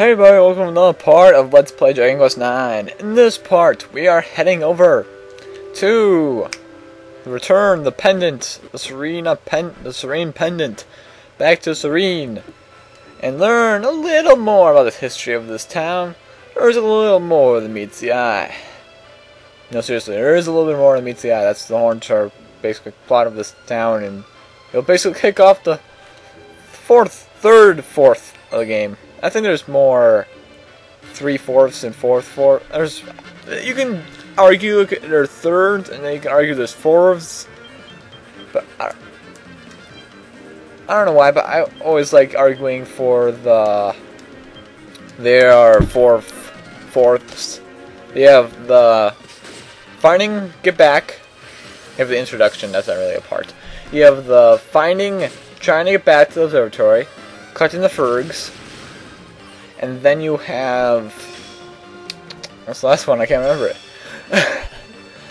Hey everybody, welcome to another part of Let's Play Dragon Quest IX. In this part, we are heading over to return the pendant, the Serene pendant, back to Serene, and learn a little more about the history of this town. There's a little more than meets the eye. No, seriously, there is a little bit more than meets the eye. That's the Hornchart basic plot of this town, and it'll basically kick off the third fourth of the game. I think there's more 3/4 and 4/4. You can argue there are thirds, and then you can argue there's fourths. But I don't know why, but I always like arguing for there are fourths. You have the finding, get back. You have the introduction. That's not really a part. You have the finding, trying to get back to the observatory, collecting the Fergs. And then you have... What's the last one? I can't remember it.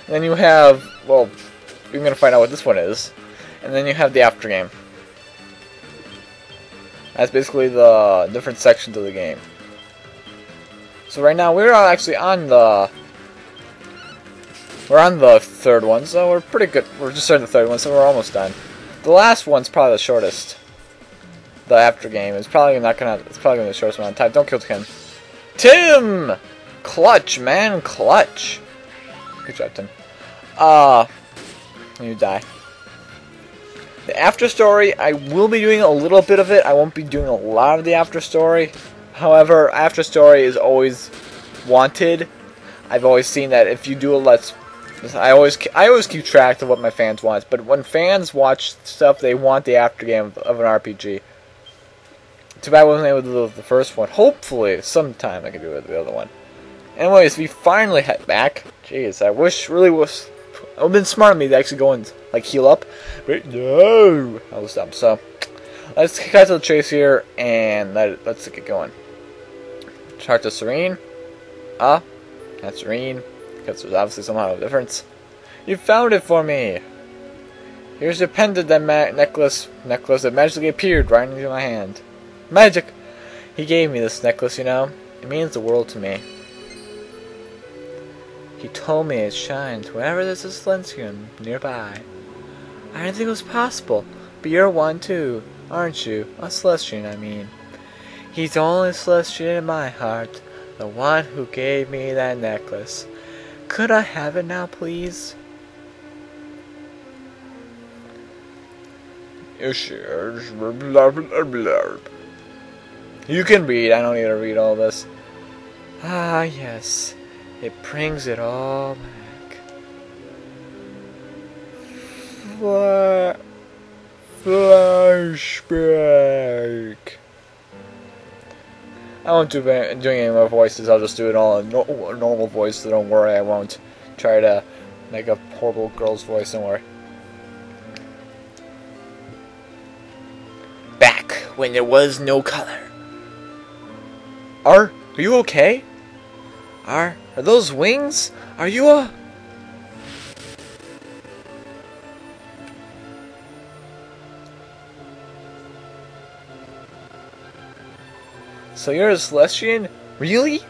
Then you have... Well, you're going to find out what this one is. And then you have the after game. That's basically the different sections of the game. So right now, we're actually on the... We're on the third one, so we're pretty good. We're just starting the third one, so we're almost done. The last one's probably the shortest. The after game is probably not gonna. It's probably gonna be the shortest amount of time. Don't kill Tim. Tim, clutch, man, clutch. Good job, Tim. You die. The after story, I will be doing a little bit of it. I won't be doing a lot of the after story. However, after story is always wanted. I've always seen that if you do a I always keep track of what my fans want. But when fans watch stuff, they want the after game of an RPG. Too bad I wasn't able to do the first one. Hopefully, sometime I can do the other one. Anyways, we finally head back. Jeez, I wish really was. It would have been smart of me to actually go and like heal up. But no, I was dumb. So let's cut to the chase here and let's get going. Chart to Serene. That's Serene because there's obviously somehow a difference. You found it for me. Here's your pendant, that necklace that magically appeared right into my hand. Magic! He gave me this necklace, you know. It means the world to me. He told me it shines wherever there's a Celestian nearby. I didn't think it was possible, but you're one too, aren't you? A Celestian, I mean. He's the only Celestian in my heart, the one who gave me that necklace. Could I have it now, please? You can read, I don't need to read all this. Ah, yes. It brings it all back. Flashback. I won't do any more voices, I'll just do it all in normal voice, so don't worry, I won't try to make a horrible girl's voice, don't worry. Back when there was no color. Are you okay? Are those wings? Are you a... So you're a Celestian? Really?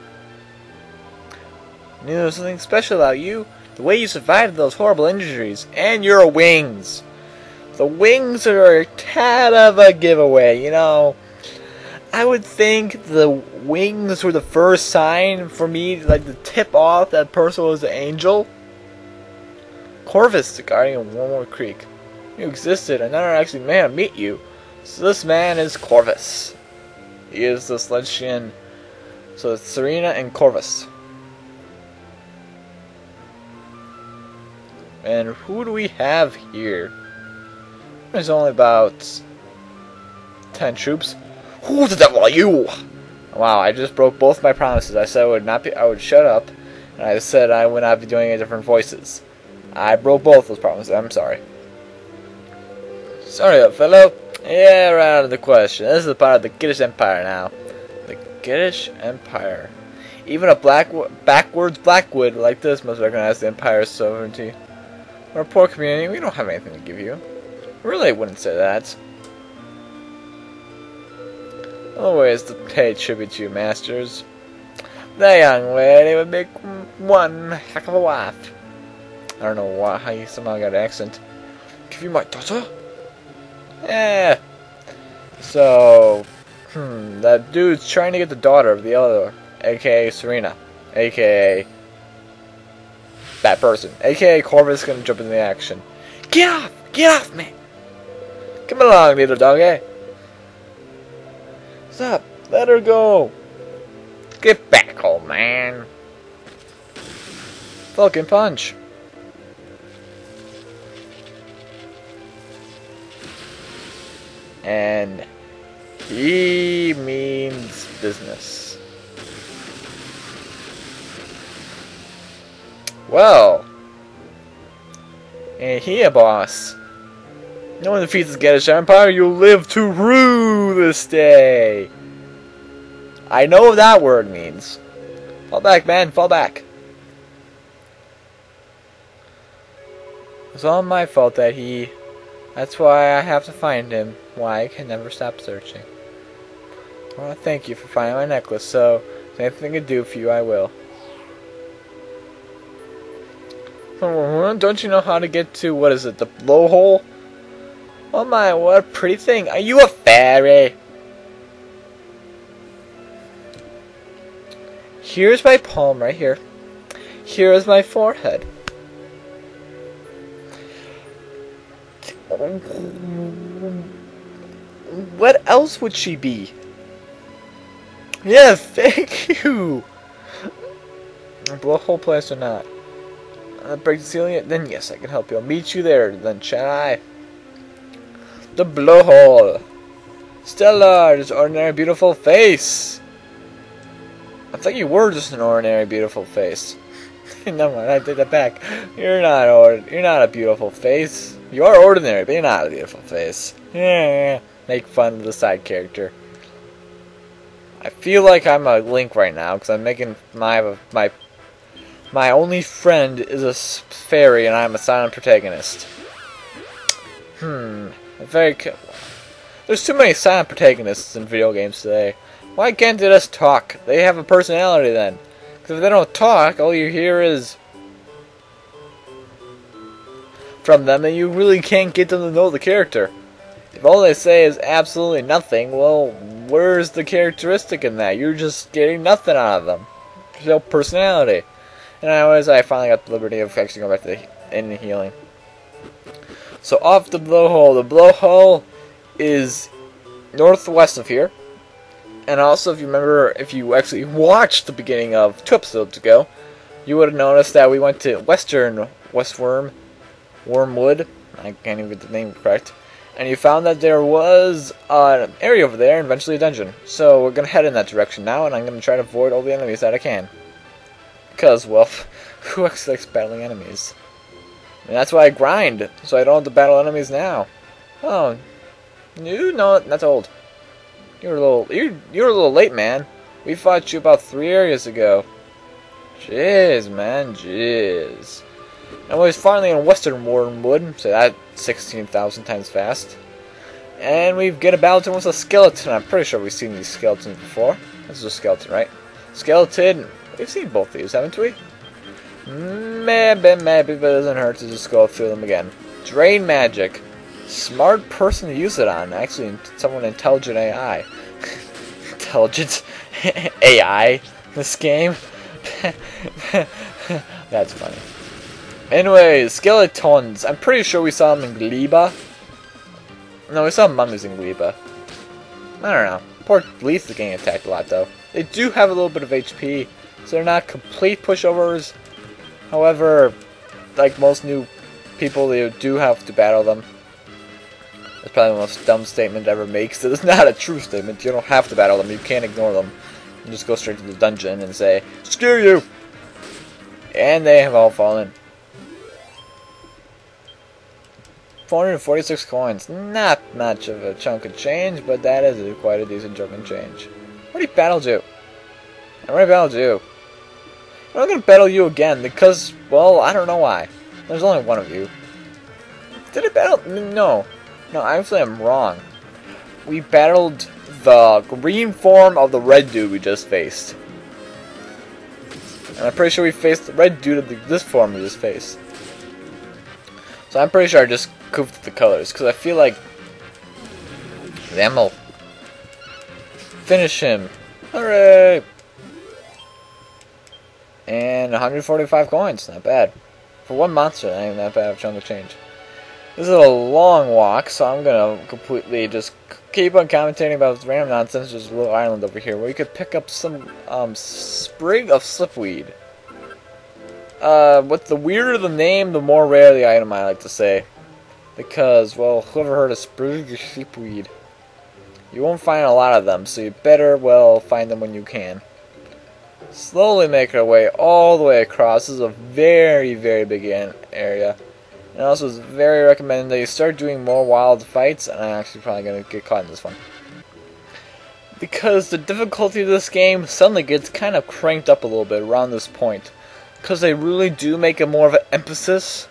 I knew there was something special about you. The way you survived those horrible injuries. And your wings. The wings are a tad of a giveaway, you know. I would think the wings were the first sign for me, like, to tip off that person was an angel. Corvus, the guardian of Wormwood Creek. You existed, and I never actually man to meet you. So this man is Corvus. He is the Celestian. So it's Serena and Corvus. And who do we have here? There's only about 10 troops. Who the devil are you? Wow, I just broke both my promises. I said I would shut up, and I said I would not be doing different voices. I broke both those promises. I'm sorry. Sorry, fellow. Yeah, right out of the question. This is a part of the Giddish Empire now. The Giddish Empire. Even a backwards Blackwood like this must recognize the Empire's sovereignty. We're a poor community. We don't have anything to give you. Really, I wouldn't say that. Always to pay tribute to your masters. That young lady would make one heck of a wife. I don't know why, how you somehow got an accent. Give you my daughter? Yeah. So, that dude's trying to get the daughter of the other, aka Serena, aka that person, aka Corvus, gonna jump into the action. Get off me! Come along, little doggy. Stop, let her go. Get back, old man. Falcon punch. And he means business. Well, ain't he a boss? No one defeats the Gaddish Empire, you'll live to rue this day. I know what that word means. Fall back, man, fall back. It's all my fault that that's why I have to find him. Why I can never stop searching. I want to thank you for finding my necklace, so if anything I can do for you, I will. Don't you know how to get to, what is it, the blowhole? Oh my, what a pretty thing. Are you a fairy? Here's my palm right here. Here is my forehead. What else would she be? Yeah, thank you. Blowhole place or not? Break the ceiling? Then yes, I can help you. I'll meet you there. Then shall I? The blowhole. Stellar, this ordinary beautiful face. I thought you were just an ordinary beautiful face. Never mind, I take that back. You're not a beautiful face. You are ordinary, but you're not a beautiful face. Yeah. Make fun of the side character. I feel like I'm a Link right now because I'm making my only friend is a fairy and I'm a silent protagonist. There's too many silent protagonists in video games today. Why can't they just talk? They have a personality then. Because if they don't talk, all you hear is from them, and you really can't get them to know the character. If all they say is absolutely nothing, well, where's the characteristic in that? You're just getting nothing out of them. There's no personality. And I finally got the liberty of actually going back to the healing. So off the blowhole. The blowhole is northwest of here. And also, if you remember, if you actually watched the beginning of 2 episodes ago, you would have noticed that we went to Wormwood. I can't even get the name correct. And you found that there was an area over there and eventually a dungeon. So we're going to head in that direction now, and I'm going to try to avoid all the enemies that I can. Because, well, who actually likes battling enemies? And that's why I grind, so I don't have to battle enemies now. Oh, you know, that's old. You're a little late, man. We fought you about 3 areas ago. Jeez, man, jeez. And we're finally in Western Wormwood, so that's 16,000 times fast. And we get a battle with a skeleton. I'm pretty sure we've seen these skeletons before. This is a skeleton, right? Skeleton. We've seen both these, haven't we? Maybe, but it doesn't hurt to just go through them again. Drain magic. Smart person to use it on. Actually, someone intelligent AI. Intelligent AI. This game. That's funny. Anyways, skeletons. I'm pretty sure we saw them in Gleba. No, we saw mummies in Gleba. I don't know. Poor Leaf is getting attacked a lot, though. They do have a little bit of HP, so they're not complete pushovers. However, like most new people, they do have to battle them. That's probably the most dumb statement ever makes. It is not a true statement. You don't have to battle them. You can't ignore them. You just go straight to the dungeon and say, "Screw you!" And they have all fallen. 446 coins. Not much of a chunk of change, but that is quite a decent chunk of change. I already battled you. I already battled you. I'm not going to battle you again because, well, I don't know why. There's only one of you. Did I battle? No. No, actually I'm wrong. We battled the green form of the red dude we just faced. And I'm pretty sure we faced the red dude of this form we just faced. So I'm pretty sure I just goofed the colors, because I feel like them will finish him. Hooray! And 145 coins, not bad. For one monster, that ain't that bad of a chunk of change. This is a long walk, so I'm gonna completely just keep on commentating about random nonsense. There's a little island over here where you could pick up some sprig of slipweed. With the weirder the name, the more rare the item, I like to say. Because, well, whoever heard of sprig of slipweed? You won't find a lot of them, so you better, well, find them when you can. Slowly make our way all the way across. This is a very, very big area. And also, it's very recommended that you start doing more wild fights, and I'm actually probably going to get caught in this one. Because the difficulty of this game suddenly gets kind of cranked up a little bit around this point. Because they really do make it more of an emphasis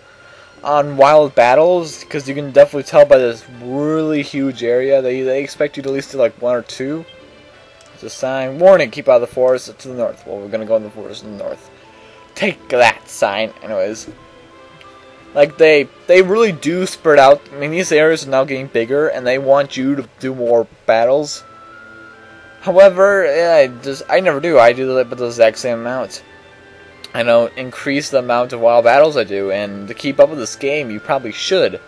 on wild battles, because you can definitely tell by this really huge area. They expect you to at least do like 1 or 2. There's a sign, warning, keep out of the forest to the north. Well, we're going to go in the forest to the north. Take that sign. Anyways. Like, they really do spread out. I mean, these areas are now getting bigger, and they want you to do more battles. However, yeah, I never do. I do the exact same amount. I don't increase the amount of wild battles I do, and to keep up with this game, you probably should.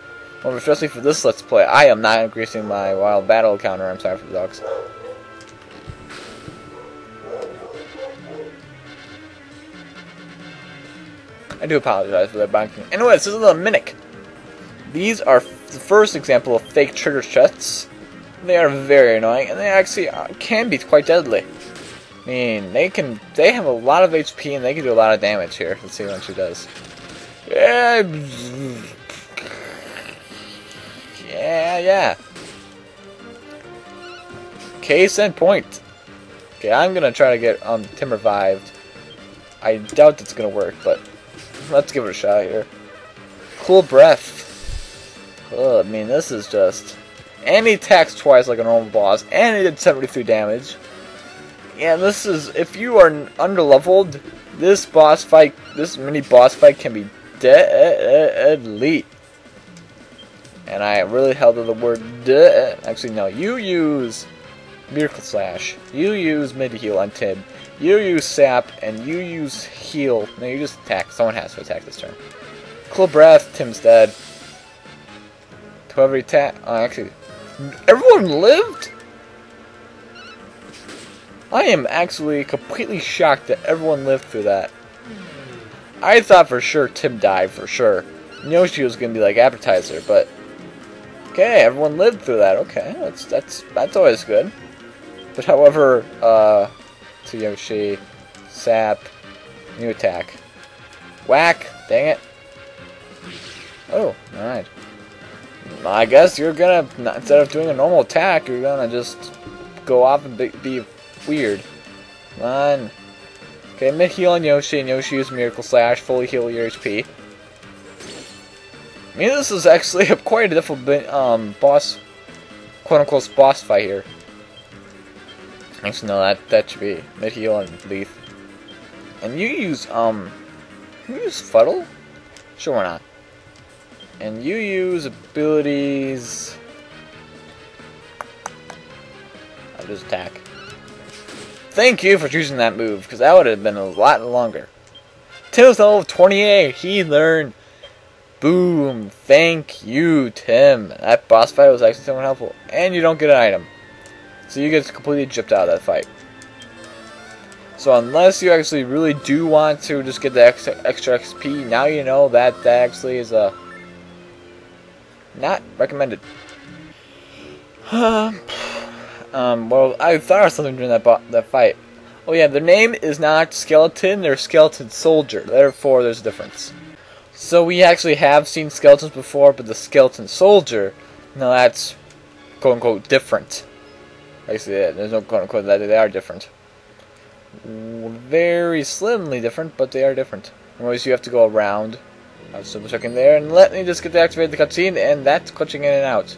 Well, especially for this Let's Play, I am not increasing my wild battle counter. I'm sorry for the dogs. I do apologize for that bonking. Anyways, this is a Mimic. These are the first example of fake trigger chests. They are very annoying, and they actually can be quite deadly. I mean, they have a lot of HP, and they can do a lot of damage here. Let's see what she does. Yeah. Case in point. Okay, I'm gonna try to get Tim revived. I doubt it's gonna work, but let's give it a shot here. Cool breath. Oh, I mean, this is just... And he attacks twice like a normal boss, and he did 73 damage. Yeah, this is... If you are underleveled, this mini boss fight can be deadly. And I really held to the word Actually, no. You use Miracle Slash. You use mid-heal on Tim. You use Sap, and you use Heal. No, you just attack. Someone has to attack this turn. Cool Breath, Tim's dead. Whoever attack... Oh, actually... Everyone lived? I am actually completely shocked that everyone lived through that. I thought for sure Tim died, for sure. Yoshi was going to be like appetizer, but... Okay, everyone lived through that. Okay, that's always good. But however, to Yoshi, Sap, new attack. Whack! Dang it. Oh, alright. I guess you're gonna, instead of doing a normal attack, you're gonna just go off and be weird. Come on. Okay, mid-heal on Yoshi, and Yoshi uses Miracle Slash, fully heal your HP. I mean, this is actually quite a difficult boss, quote-unquote, boss fight here. Actually, no, that should be mid-heal and Leaf. And you use Fuddle? Sure, why not? And you use abilities... I'll just attack. Thank you for choosing that move, because that would have been a lot longer. Tim's level 28, he learned... Boom! Thank you, Tim. That boss fight was actually somewhat helpful. And you don't get an item. So you get completely gypped out of that fight. So unless you actually really do want to just get the extra XP, now you know that actually is not recommended. Well, I thought of something during that fight. Oh yeah, their name is not Skeleton, they're Skeleton Soldier. Therefore, there's a difference. So we actually have seen skeletons before, but the Skeleton Soldier, no, that's quote-unquote different. Actually, yeah, there's no quote-unquote that they are different. Very slimly different, but they are different. Otherwise, you have to go around. I was double checking there, and let me just get to activate the cutscene, and that's glitching in and out.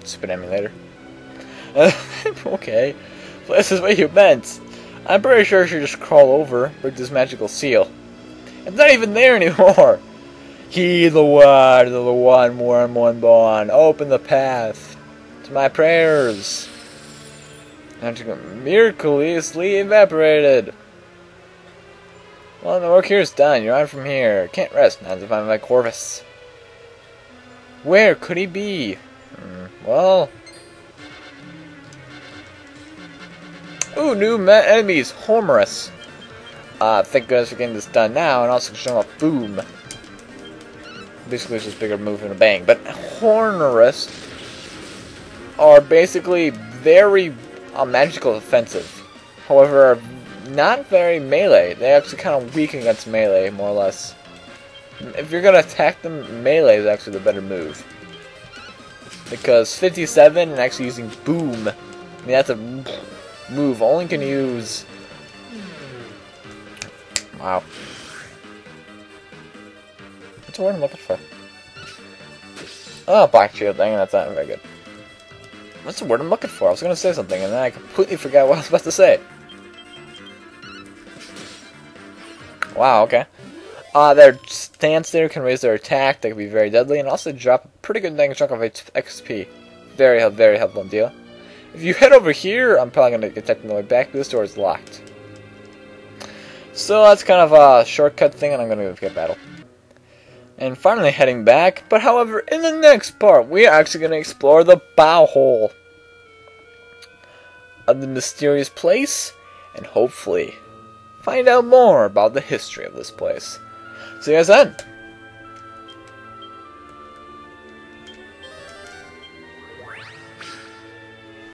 Stupid emulator. Okay. Well, this is what you meant. I'm pretty sure I should just crawl over, break this magical seal. It's not even there anymore. Heed the word of the one Wormwood born. Open the path to my prayers. And miraculously evaporated. Well, the work here is done. You're on from here. Can't rest now to find my Corvus. Where could he be? Well... Ooh, new enemies. Hormorus. Thank goodness for getting this done now, and also show up boom. Basically, it's just bigger move and a bang. But Hormorus are basically very magical offensive. However, not very melee. They're actually kind of weak against melee, more or less. If you're gonna attack them, melee is actually the better move. Because 57 and actually using boom, I mean that's a move only can use. Wow. What's the word I'm looking for? Oh, black shield. Dang, that's not very good. What's the word I'm looking for? I was gonna say something and then I completely forgot what I was about to say. Wow, okay. Their stance there can raise their attack, they can be very deadly, and also drop a pretty good chunk of XP. Very helpful deal. If you head over here, I'm probably going to get attacked on the way back, but this door is locked. So that's kind of a shortcut thing, and I'm going to get battle. And finally heading back, but however, in the next part, we are actually going to explore the bow hole of the mysterious place, and hopefully find out more about the history of this place. See you guys then.